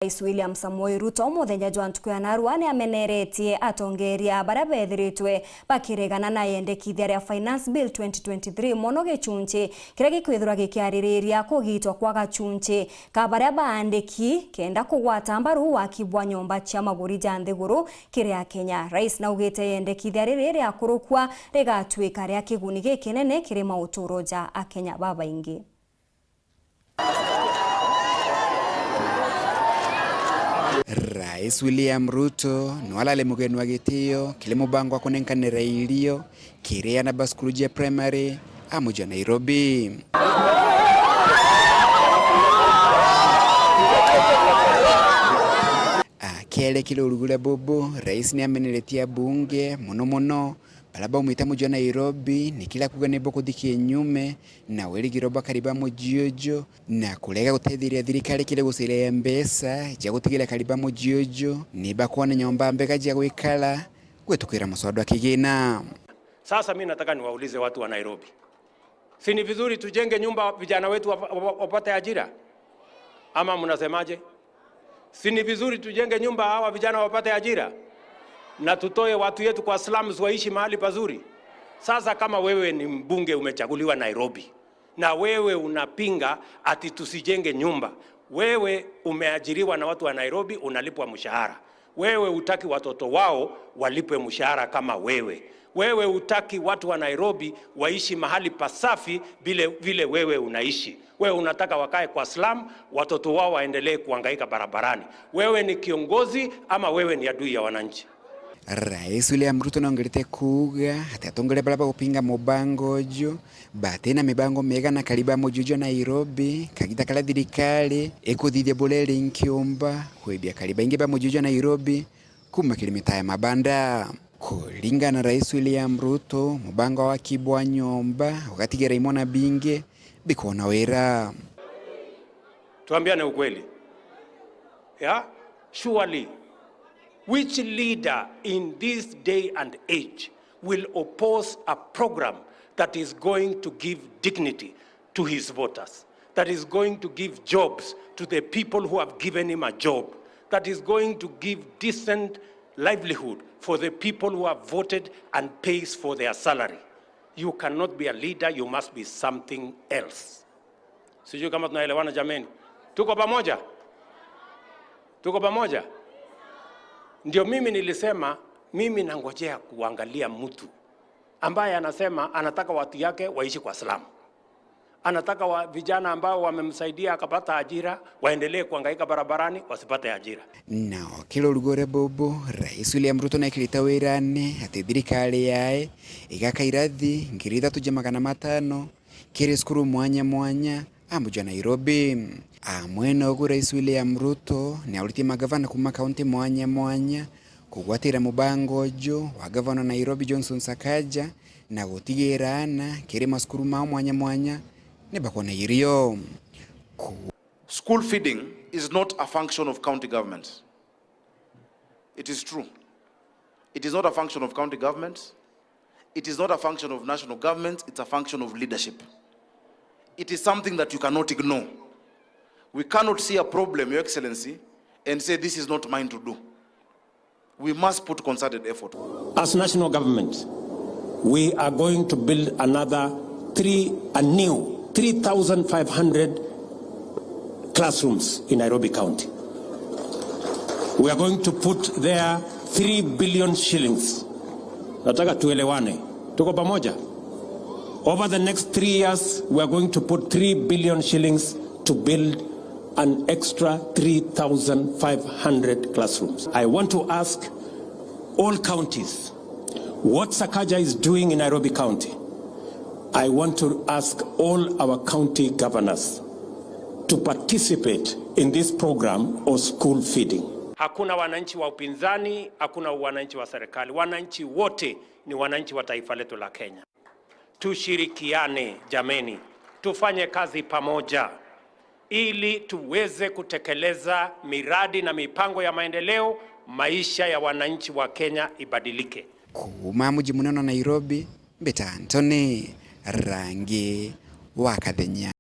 Rais William Samoei RUTO muthenya jwa ntuku ya narua ni ameneretie atongeria baria bethiritwe bakiregana na yendekithia ria Finance Bill 2023 mono gicunchi kiria gikwithirwa gikiaririria kugitwa kwa gachunchi ka baria baandiki kenda kugwata mbaru waki bwa nyomba cia maguri ja nthiguru kiria Kenya. Rais naugite yendekithia riri ria kurukwa rigatwika ria kiguni gikinene kiri mauturo ja AKENYA babaingi. Rais William RUTO nwalale mugeni wa gitio kile mubango wa kunenkanira ilio kiria na basukuru ja primary amuja Nairobi. Kele kile urugule bobo rais ni ameneretia bunge muno balaba umita muja Nairobi ni kila kuganebo kuthiki nyume na weligiroba kariba mujiojo na kulega guthethiria thirikari kile gusire mbesa ja gutigila kariba mujiojo ni bakwana nyomba mbega ja gwikala gwetukira muswada kigina. Sasa mimi nataka niwaulize watu wa Nairobi, si ni vizuri tujenge nyumba vijana wetu wapate ajira, ama mnasemaje? Si ni vizuri tujenge nyumba hawa vijana wapate ajira na tutoe watu yetu kwa slums waishi mahali pazuri? Sasa kama wewe ni mbunge umechaguliwa Nairobi na wewe unapinga ati tusijenge nyumba, wewe umeajiriwa na watu wa Nairobi, unalipwa mshahara, wewe utaki watoto wao walipwe mshahara kama wewe utaki watu wa Nairobi waishi mahali pasafi vile wewe unaishi. Wewe unataka wakae kwa slum, watoto wao waendelee kuhangaika barabarani. Wewe ni kiongozi ama wewe ni adui ya wananchi? Rais William RUTO naongelete kuga atatongole balaba kupinga mubango jo batena mibango mega na kaliba mojujo Nairobi kagita kala thirikari ekuthithia bolele inkiomba kwebia kaliba ingi ba mojujo Nairobi kuma kilimita ya mabanda. Kulingana na Rais William RUTO mubango wa kibwa nyomba ukatigera imona binge bikona wera. Tuambiane ukweli. Yeah? Surely which leader in this day and age will oppose a program that is going to give dignity to his voters, that is going to give jobs to the people who have given him a job, that is going to give decent livelihood for the people who have voted and pays for their salary? You cannot be a leader, you must be something else. Sijui kama tunaelewana jameni. Tuko pamoja? Tuko pamoja? Ndio mimi nilisema mimi nangojea kuangalia mtu ambaye anasema anataka watu yake waishi kwa salamu. Anataka vijana ambao wamemsaidia akapata ajira waendelee kuhangaika barabarani wasipate ajira. Nao kilo rugore bobo Rais William RUTO na kilita werane ati thirikari yae igakairathi ngiri 350 kiri skuru mwanya amuja Nairobi. Amwena ogu Rais William RUTO ni auliti magavana kuma kaunti mwanya kugwatira mubango jo wa gavana Nairobi Johnson Sakaja na gutigirana kiri maskuru mwanya ne bakona irio. School feeding is not a function of county government. It is true. It is not a function of county government. It is not a function of national government. It's a function of leadership. It is something that you cannot ignore. We cannot see a problem, Your Excellency, and say this is not mine to do. We must put concerted effort. As national government, we are going to build a new 3,500 classrooms in Nairobi County. We are going to put there 3 billion shillings. Nataka tuelewane. Tuko pamoja? Over the next 3 years, we are going to put 3 billion shillings to build an extra 3,500 classrooms. I want to ask all counties what Sakaja is doing in Nairobi County. I want to ask all our county governors to participate in this program of school feeding. Hakuna wananchi wa upinzani, hakuna wananchi wa serikali. Wananchi wote ni wananchi wa taifa letu la Kenya. Tushirikiane jameni, tufanye kazi pamoja ili tuweze kutekeleza miradi na mipango ya maendeleo, maisha ya wananchi wa Kenya ibadilike. Kuma mji munene Nairobi, Beta Antony, rangi wa KAKENYA.